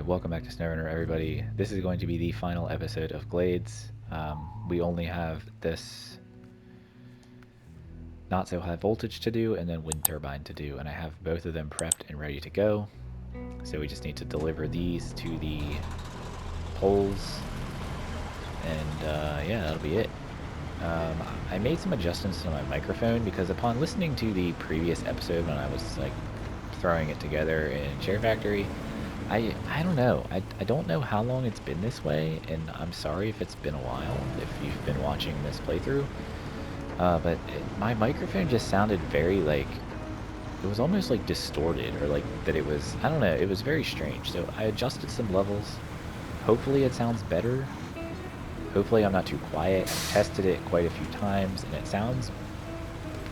Alright, welcome back to SnowRunner, everybody. This is going to be the final episode of Glades. We only have this not so high voltage to do and then wind turbine to do, and I have both of them prepped and ready to go. So we just need to deliver these to the poles, and yeah, that'll be it. I made some adjustments to my microphone because upon listening to the previous episode when I was like throwing it together in Share Factory, I don't know. I don't know how long it's been this way, and I'm sorry if it's been a while, if you've been watching this playthrough. But my microphone just sounded very, like, it was almost, like, distorted, or, like, that it was, I don't know, it was very strange. So I adjusted some levels. Hopefully it sounds better. Hopefully I'm not too quiet. I've tested it quite a few times, and it sounds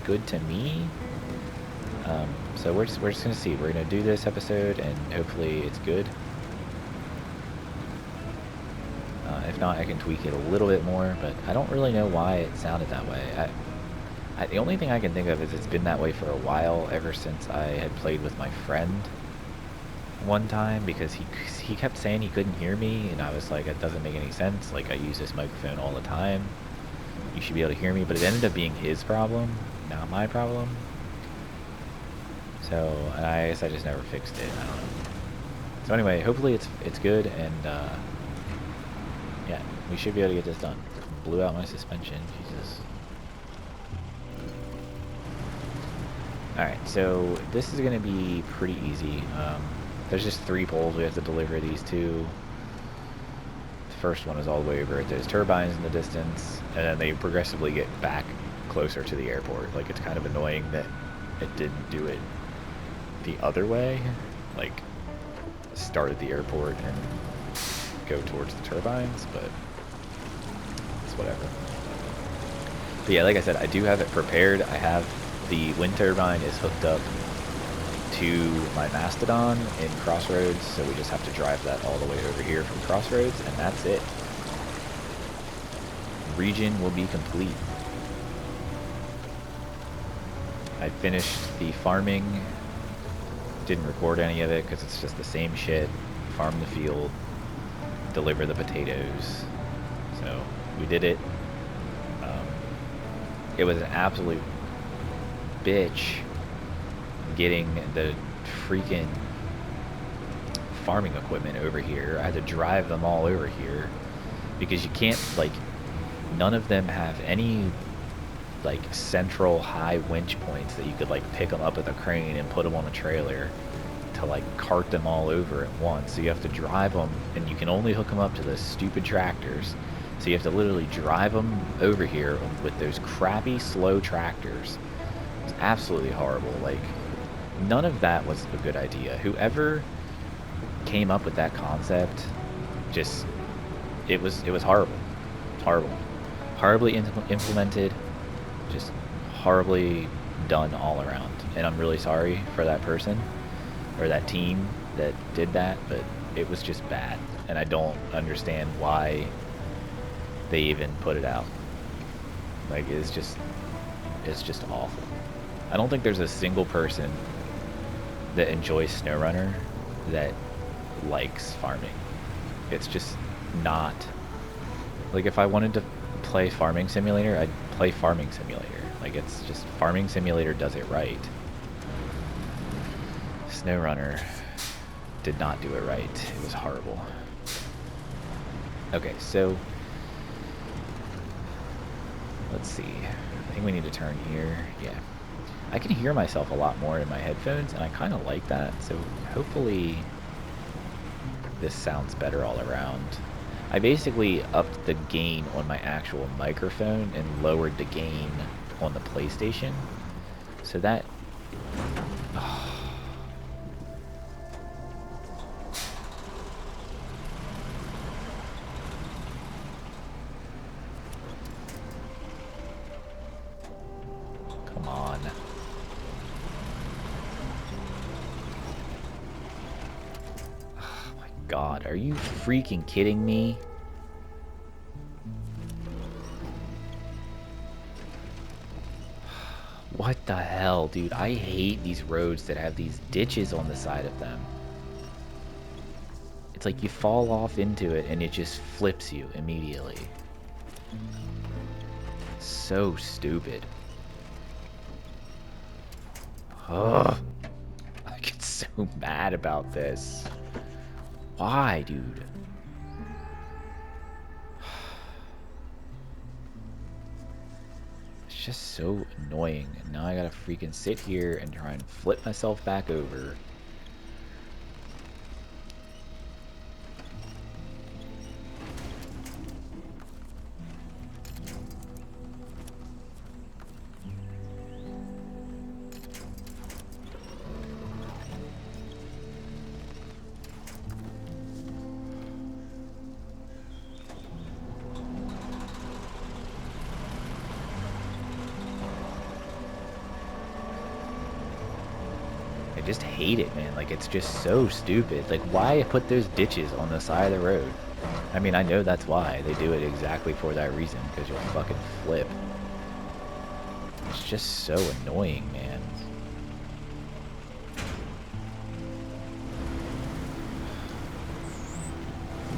good to me. So we're just gonna see. We're gonna do this episode, and hopefully it's good. If not, I can tweak it a little bit more, but I don't really know why it sounded that way. The only thing I can think of is it's been that way for a while, ever since I had played with my friend one time, because he kept saying he couldn't hear me, and I was like, it doesn't make any sense. Like, I use this microphone all the time. You should be able to hear me, but it ended up being his problem, not my problem. So, and I guess I just never fixed it. I don't know. So anyway, hopefully it's good, and yeah, we should be able to get this done. Blew out my suspension, Jesus. Alright, so this is going to be pretty easy. There's just 3 poles we have to deliver these to. The first one is all the way over at those turbines in the distance, and then they progressively get back closer to the airport. Like, it's kind of annoying that it didn't do it the other way, like start at the airport and go towards the turbines, but it's whatever. But yeah, like I said, I do have it prepared. I have the wind turbine is hooked up to my Mastodon in Crossroads, so we just have to drive that all the way over here from Crossroads, and that's it. Region will be complete. I finished the farming. Didn't record any of it because it's just the same shit. Farm the field, deliver the potatoes. So we did it. It was an absolute bitch getting the freaking farming equipment over here. I had to drive them all over here because you can't, like, none of them have any like central high winch points that you could like pick them up with a crane and put them on a trailer to like cart them all over at once. So you have to drive them, and you can only hook them up to the stupid tractors. So you have to literally drive them over here with those crappy slow tractors. It's absolutely horrible. Like, none of that was a good idea. Whoever came up with that concept, just it was horrible. It's horrible. Horribly implemented. Just horribly done all around, and I'm really sorry for that person or that team that did that, but it was just bad, and I don't understand why they even put it out. Like, it's just awful. I don't think there's a single person that enjoys SnowRunner that likes farming. It's just not, like, if I wanted to play Farming Simulator, I'd play Farming Simulator. Like, it's just, Farming Simulator does it right. SnowRunner did not do it right. It was horrible. Okay, so let's see. I think we need to turn here. Yeah. I can hear myself a lot more in my headphones, and I kind of like that. So hopefully this sounds better all around. I basically upped the gain on my actual microphone and lowered the gain on the PlayStation. So that... Come on. Oh my god, are you freaking kidding me? What the hell, dude? I hate these roads that have these ditches on the side of them. It's like you fall off into it and it just flips you immediately. So stupid. Ugh. I get so mad about this. Why, dude? It's just so annoying. And now I gotta freaking sit here and try and flip myself back over. I just hate it, man. Like, it's just so stupid. Like, why put those ditches on the side of the road? I mean, I know that's why. They do it exactly for that reason, because you'll fucking flip. It's just so annoying, man.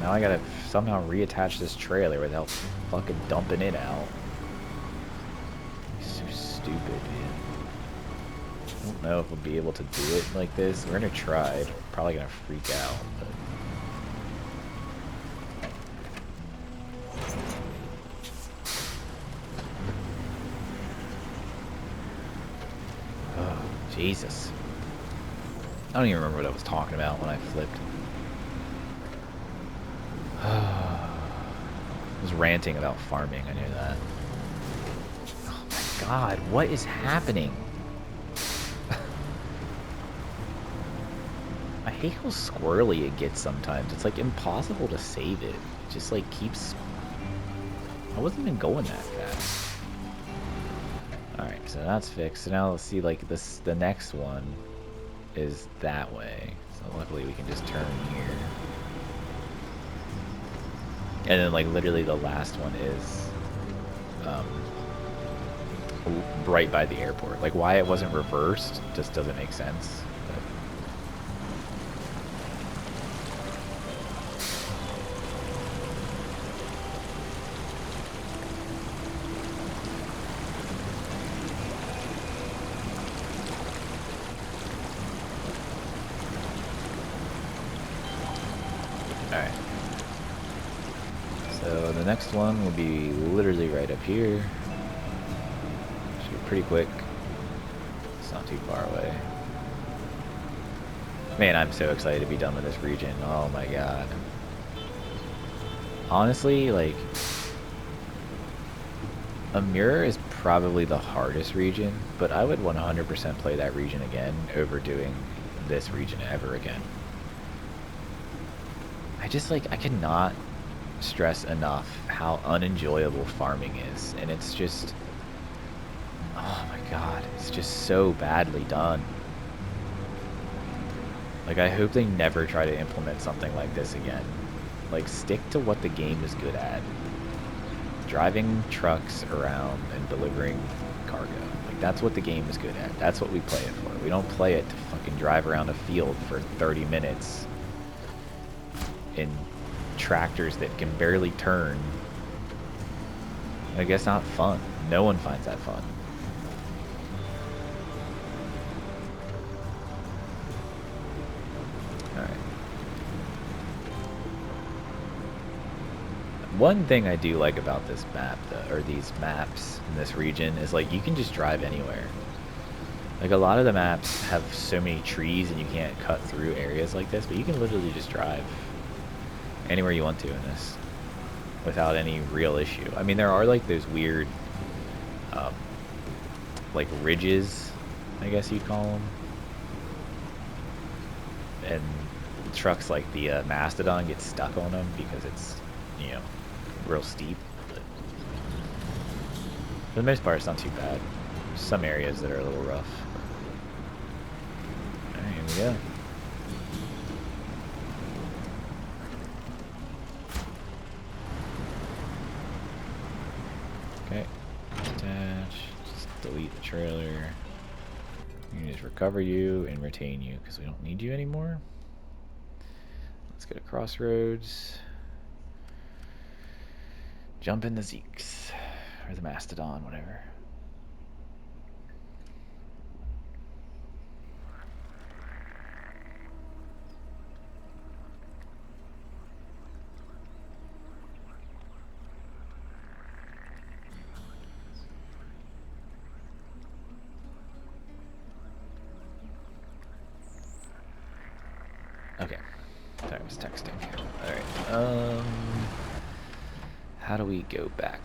Now I gotta somehow reattach this trailer without fucking dumping it out. It's so stupid, man. I don't know if we'll be able to do it like this. We're gonna try. Probably gonna freak out, but... Oh, Jesus. I don't even remember what I was talking about when I flipped. I was ranting about farming, I knew that. Oh my god, what is happening? I hate how squirrely it gets sometimes. It's like impossible to save it. It just like keeps... I wasn't even going that fast. Alright, so that's fixed. So now let's see, like, this. The next one is that way. So luckily we can just turn here. And then, like, literally the last one is right by the airport. Like, why it wasn't reversed just doesn't make sense. Alright. So the next one will be literally right up here. Should be pretty quick. It's not too far away. Man, I'm so excited to be done with this region. Oh my god. Honestly, like, Amur is probably the hardest region, but I would 100% play that region again over doing this region ever again. I just, like, I cannot stress enough how unenjoyable farming is, and it's just, oh my god, it's just so badly done. Like, I hope they never try to implement something like this again. Like, stick to what the game is good at. Driving trucks around and delivering cargo. Like, that's what the game is good at. That's what we play it for. We don't play it to fucking drive around a field for 30 minutes in tractors that can barely turn. I guess not fun. No one finds that fun. Alright. One thing I do like about this map, though, or these maps in this region, is like you can just drive anywhere. Like, a lot of the maps have so many trees and you can't cut through areas like this, but you can literally just drive anywhere you want to in this without any real issue. I mean, there are like those weird like ridges, I guess you'd call them, and trucks like the Mastodon get stuck on them because it's, you know, real steep, but for the most part it's not too bad. There's some areas that are a little rough. Alright, here we go. Okay, attach, just delete the trailer. You can just recover you and retain you because we don't need you anymore. Let's go to Crossroads. Jump in the Zeeks. Or the Mastodon, whatever. Okay. Sorry, I was texting. Alright. How do we go back?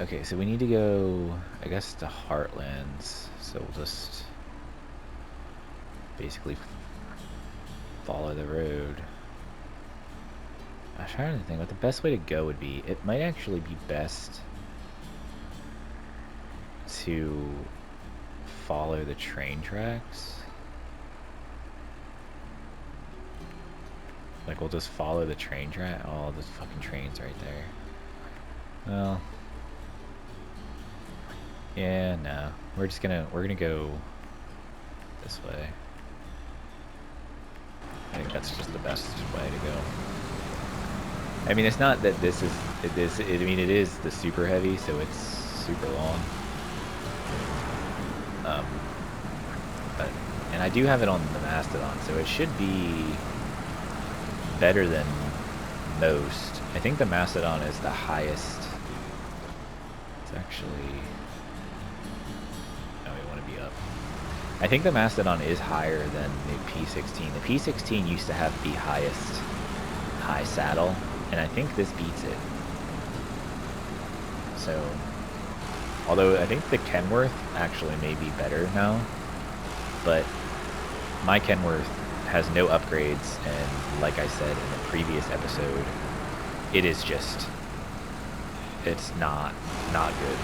Okay, so we need to go, I guess, to Heartlands. So we'll just basically follow the road. I'm trying to think what the best way to go would be. It might actually be best to follow the train tracks. Like, we'll just follow the train track. Oh, those fucking trains right there. Well, yeah, no. We're gonna go this way. I think that's just the best way to go. I mean, it's not that this is, I mean, it is the super heavy, so it's super long. And I do have it on the Mastodon, so it should be better than most. I think the Mastodon is the highest. It's actually, no, we want to be up. I think the Mastodon is higher than the P16. The P16 used to have the highest high saddle, and I think this beats it. So, although I think the Kenworth actually may be better now, but my Kenworth has no upgrades, and like I said in the previous episode, it is just, it's not good.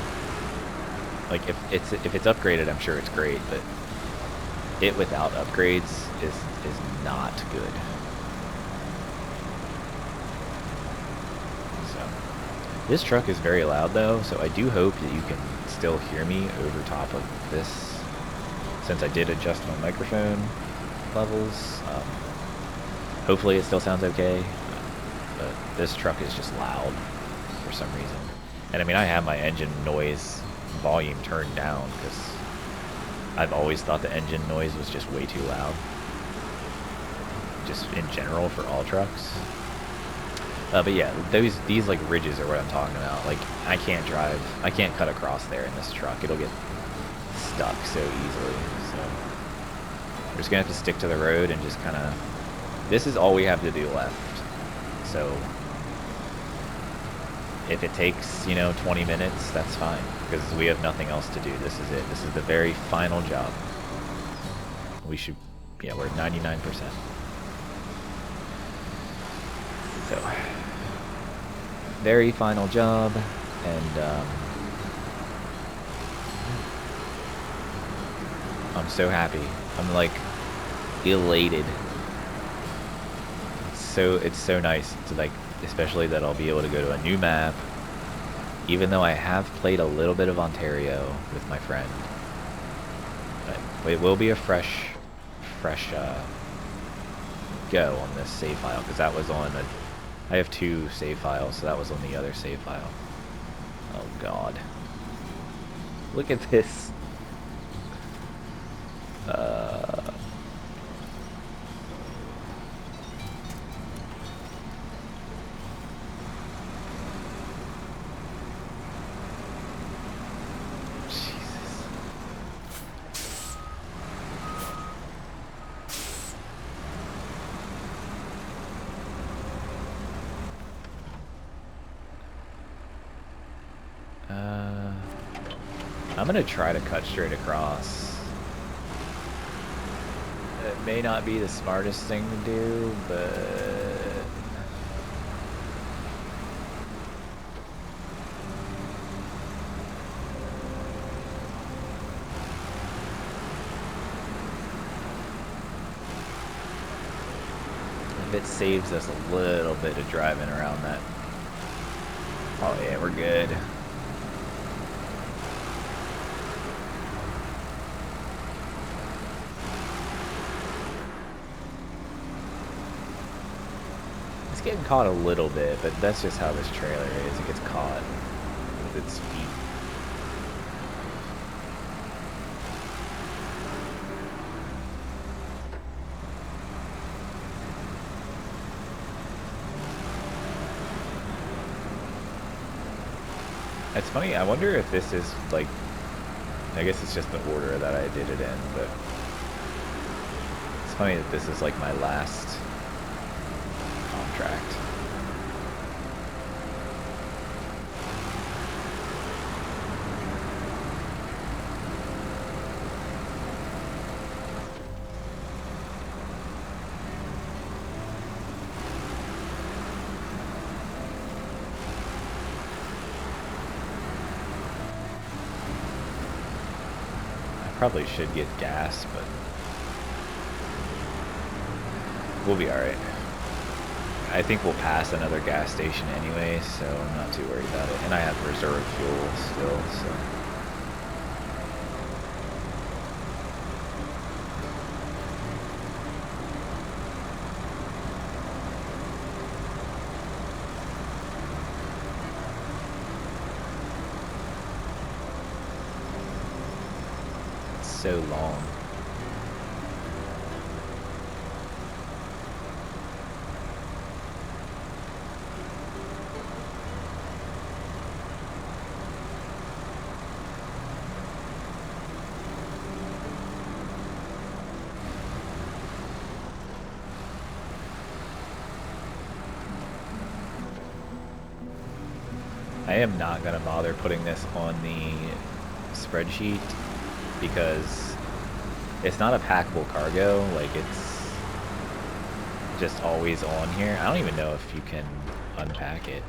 Like, if it's upgraded, I'm sure it's great, but it without upgrades is not good. So this truck is very loud though, so I do hope that you can still hear me over top of this, since I did adjust my microphone levels. Hopefully it still sounds okay, but this truck is just loud for some reason. And I mean, I have my engine noise volume turned down because I've always thought the engine noise was just way too loud, just in general for all trucks. But yeah, these like ridges are what I'm talking about. Like, I can't cut across there in this truck. It'll get stuck so easily. So we're just gonna have to stick to the road and just kind of, this is all we have to do left. So if it takes, 20 minutes, that's fine, because we have nothing else to do. This is it. This is the very final job. We should, yeah, we're at 99%. So, very final job, and I'm so happy. I'm like elated. It's so nice to, like, especially that I'll be able to go to a new map, even though I have played a little bit of Ontario with my friend. But it will be a fresh go on this save file, because that was on I have 2 save files, so that was on the other save file. Oh god. Look at this. I'm gonna try to cut straight across. It may not be the smartest thing to do, but it saves us a little bit of driving around that. Oh yeah, we're good. It's getting caught a little bit, but that's just how this trailer is. It gets caught with its feet. It's funny, I wonder if this is like, I guess it's just the order that I did it in, but it's funny that this is like my last contract. Probably should get gas, but we'll be alright. I think we'll pass another gas station anyway, so I'm not too worried about it. And I have reserve fuel still, so. So long. I am not going to bother putting this on the spreadsheet because it's not a packable cargo. Like, it's just always on here. I don't even know if you can unpack it.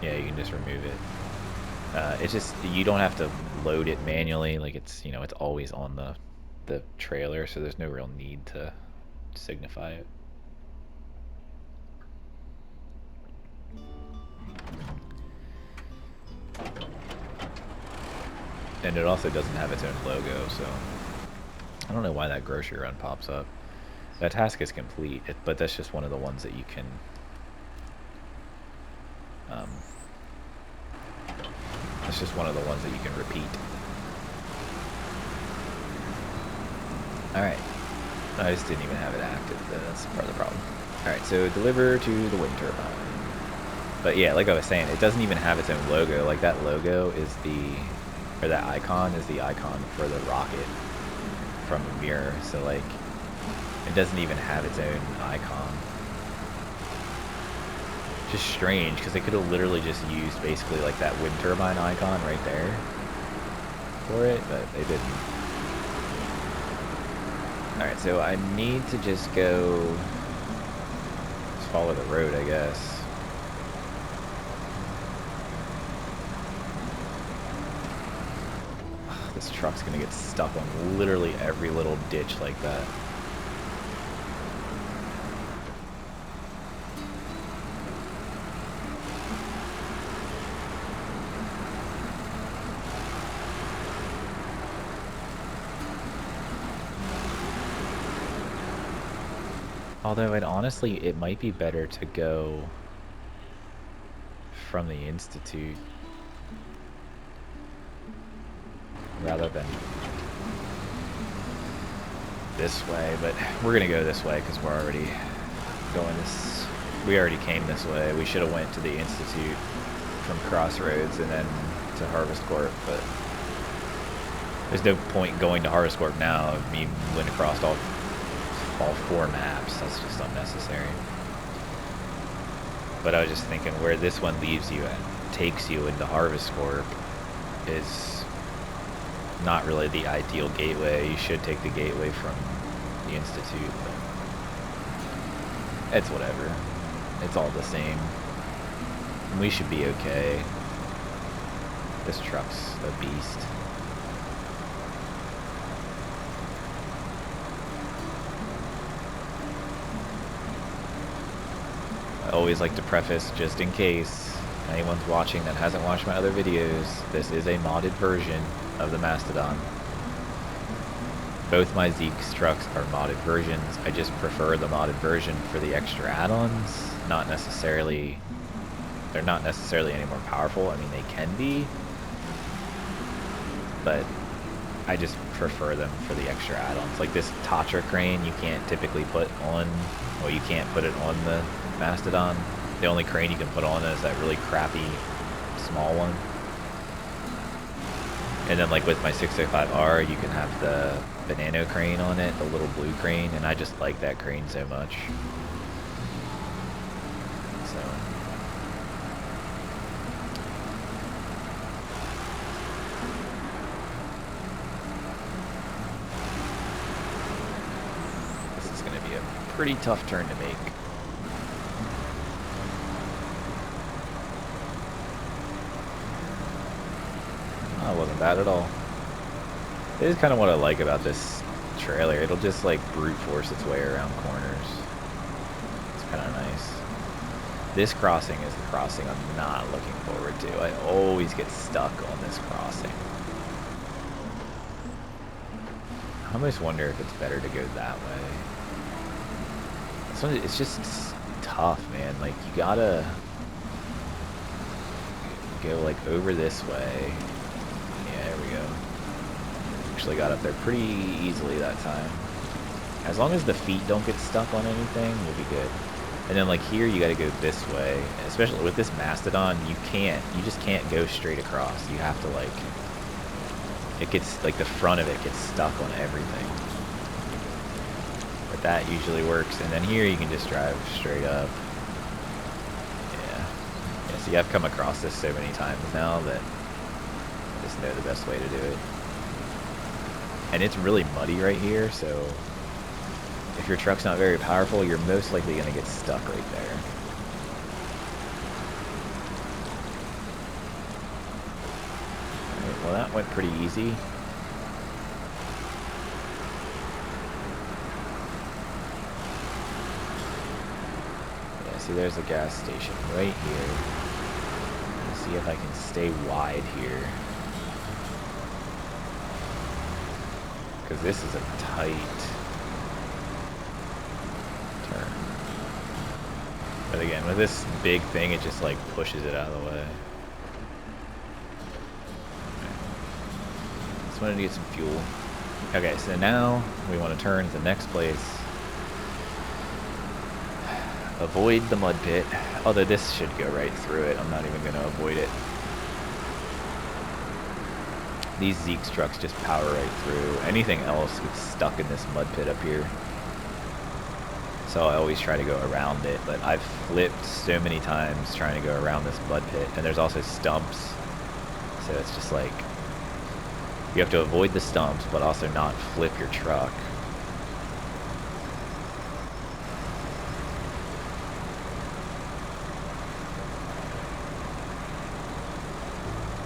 Yeah, you can just remove it. It's just, you don't have to load it manually. Like, it's, you know, it's always on the trailer, so there's no real need to signify it. And it also doesn't have its own logo, so I don't know why that grocery run pops up. That task is complete, but that's just one of the ones that you can that's just one of the ones that you can repeat. Alright. I just didn't even have it active. That's part of the problem. Alright, so deliver to the wind turbine. But yeah, like I was saying, it doesn't even have its own logo. Like, that logo is or that icon is the icon for the rocket from the mirror. So, like, it doesn't even have its own icon. Just strange, because they could have literally just used basically like that wind turbine icon right there for it, but they didn't. Alright, so I need to just go follow the road, I guess. This truck's gonna get stuck on literally every little ditch like that. Although it might be better to go from the Institute rather than this way, but we're gonna go this way because we're already going this. We already came this way. We should have went to the Institute from Crossroads and then to Harvest Corp, but there's no point going to Harvest Corp now. I mean, went across all 4 maps. That's just unnecessary. But I was just thinking where this one leaves you and takes you into Harvest Corp is not really the ideal gateway. You should take the gateway from the Institute, but it's whatever. It's all the same. We should be okay. This truck's a beast. I always like to preface, just in case anyone's watching that hasn't watched my other videos, this is a modded version of the Mastodon. Both my Zeke's trucks are modded versions. I just prefer the modded version for the extra add-ons. Not necessarily, they're not necessarily any more powerful. I mean, they can be, but I just prefer them for the extra add-ons. Like this Tatra crane, you can't typically put on, well, you can't put it on the Mastodon. The only crane you can put on is that really crappy small one. And then like with my 605R, you can have the banana crane on it, the little blue crane, and I just like that crane so much. So this is going to be a pretty tough turn to make. Oh, it wasn't bad at all. This is kind of what I like about this trailer. It'll just like brute force its way around corners. It's kind of nice. This crossing is the crossing I'm not looking forward to. I always get stuck on this crossing. I almost wonder if it's better to go that way. This one, it's just tough, man. Like, you gotta go like over this way. Yeah, there we go. Actually got up there pretty easily that time. As long as the feet don't get stuck on anything, we'll be good. And then like here, you got to go this way. Especially with this Mastodon, you just can't go straight across. You have to like, it gets like the front of it gets stuck on everything. But that usually works. And then here you can just drive straight up. Yeah. Yeah. See, I've come across this so many times now that I just know the best way to do it. And it's really muddy right here, so if your truck's not very powerful, you're most likely going to get stuck right there. Alright, well that went pretty easy. Yeah, see there's a gas station right here. Let's see if I can stay wide here. Because this is a tight turn. But again, with this big thing, it just like pushes it out of the way. Okay. Just wanted to get some fuel. Okay, so now we want to turn to the next place. Avoid the mud pit. Although this should go right through it. I'm not even going to avoid it. These Zeke's trucks just power right through. Anything else gets stuck in this mud pit up here. So I always try to go around it, but I've flipped so many times trying to go around this mud pit. And there's also stumps. So it's just like, you have to avoid the stumps, but also not flip your truck.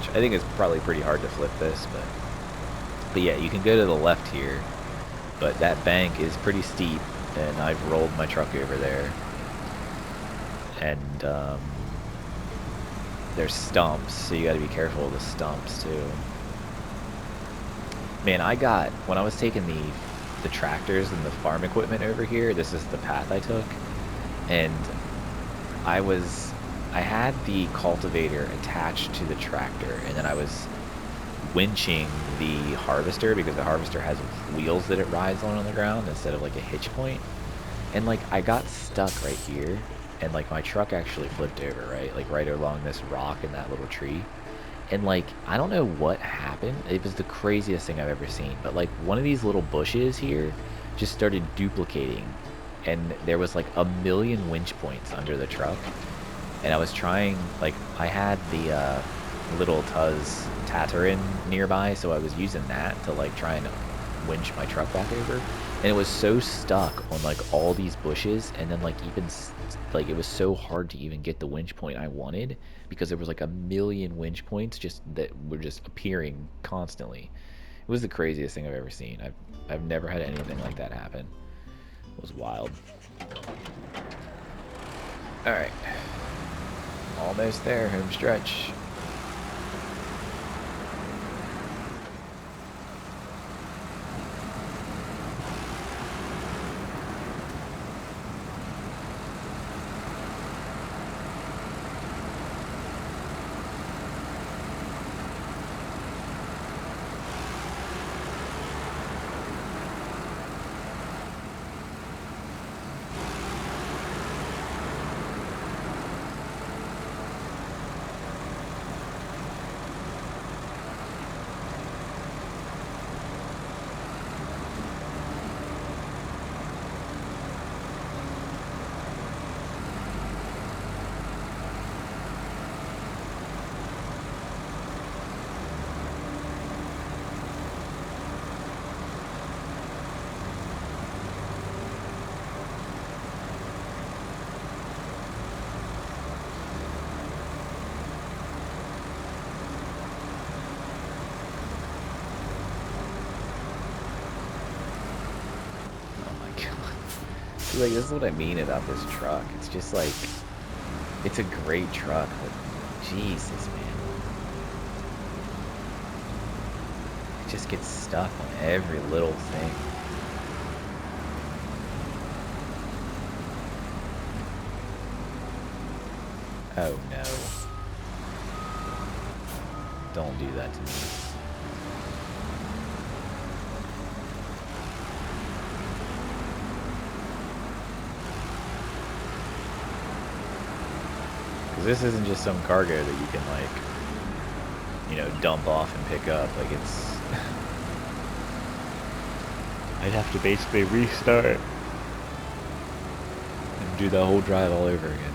I think it's probably pretty hard to flip this, but yeah, you can go to the left here, but that bank is pretty steep, and I've rolled my truck over there, and there's stumps, so you got to be careful of the stumps too. Man, when I was taking the tractors and the farm equipment over here, this is the path I took, and I had the cultivator attached to the tractor, and then I was winching the harvester because the harvester has wheels that it rides on the ground instead of like a hitch point. And like I got stuck right here, and like my truck actually flipped over, right? Like right along this rock and that little tree. And like, I don't know what happened. It was the craziest thing I've ever seen. But like one of these little bushes here just started duplicating, and there was like a million winch points under the truck. And I was trying, like, I had the little Tuz Tatarin nearby, so I was using that to, like, try and winch my truck back over. And it was so stuck on, like, all these bushes, and then, like, even, like, it was so hard to even get the winch point I wanted, because there was, like, a million winch points just that were just appearing constantly. It was the craziest thing I've ever seen. I've never had anything like that happen. It was wild. Alright. Almost there, home stretch. Like, this is what I mean about this truck. It's just like, it's a great truck, but Jesus, man. It just gets stuck on every little thing. Oh no. Don't do that to me. This isn't just some cargo that you can, like, you know, dump off and pick up. Like, it's... I'd have to basically restart and do the whole drive all over again.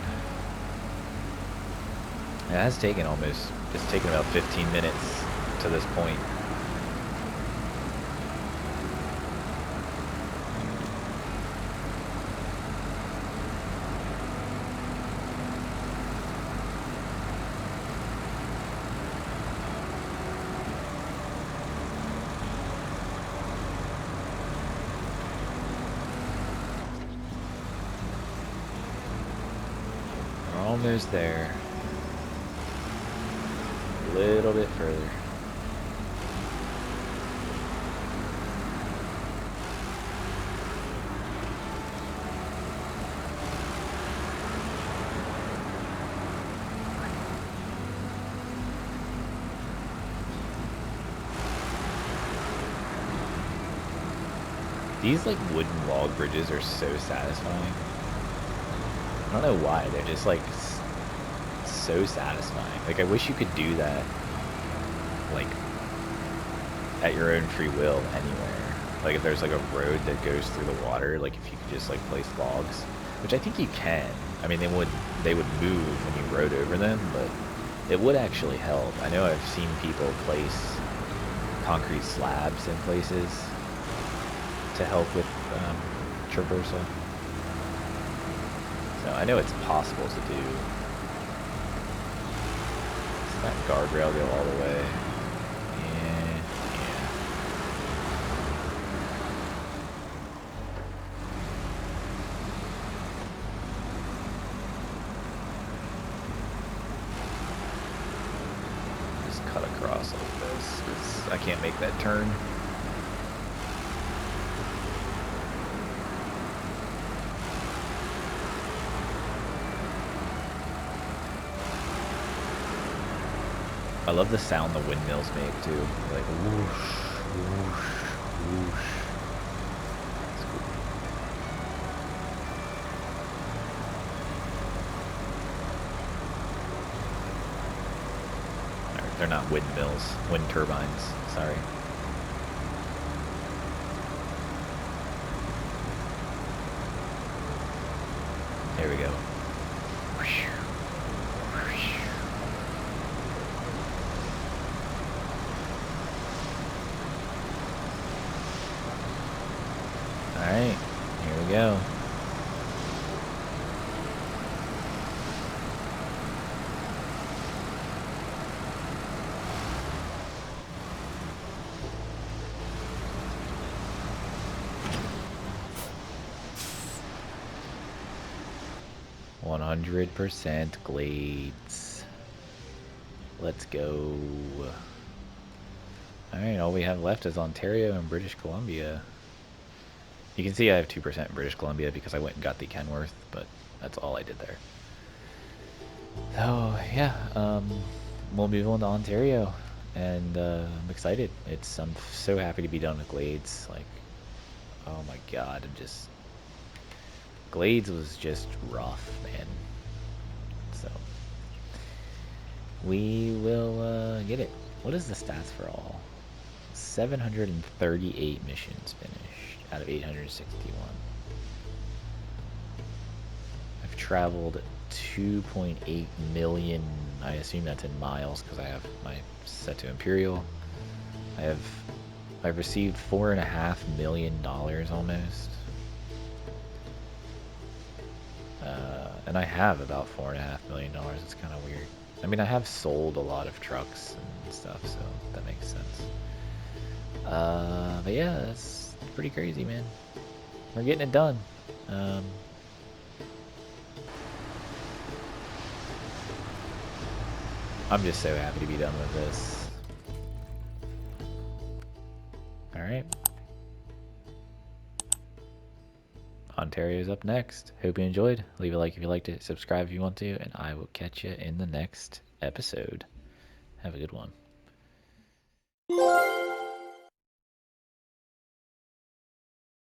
It has taken almost, it's taken about 15 minutes to this point. Almost there. A little bit further. These like wooden log bridges are so satisfying. I don't know why, they're just like so satisfying. Like, I wish you could do that, like, at your own free will anywhere. Like, if there's like a road that goes through the water, like if you could just like place logs, which I think you can. I mean, they would move when you rode over them, but it would actually help. I know I've seen people place concrete slabs in places to help with traversal. So I know it's possible to do. Does that guardrail go all the way? Yeah. Just cut across like this, because I can't make that turn. I love the sound the windmills make too. Like whoosh, whoosh, whoosh. It's cool. They're not windmills, wind turbines. Sorry. There we go. Alright, here we go. 100% glades. Let's go. Alright, all we have left is Ontario and British Columbia. You can see I have 2% in British Columbia because I went and got the Kenworth, but that's all I did there. So, yeah, we'll move on to Ontario, and I'm excited. I'm so happy to be done with glades. Like, oh my god, glades was just rough, man. So, we will get it. What is the stats for all? 738 missions finished out of 861. I've traveled 2.8 million. I assume that's in miles because I have my set to Imperial. I've received $4.5 million almost. And I have about $4.5 million. It's kind of weird. I mean, I have sold a lot of trucks and stuff, so that makes sense. But yeah, that's pretty crazy, man. We're getting it done. I'm just so happy to be done with this. Alright. Ontario's up next. Hope you enjoyed. Leave a like if you liked it. Subscribe if you want to. And I will catch you in the next episode. Have a good one.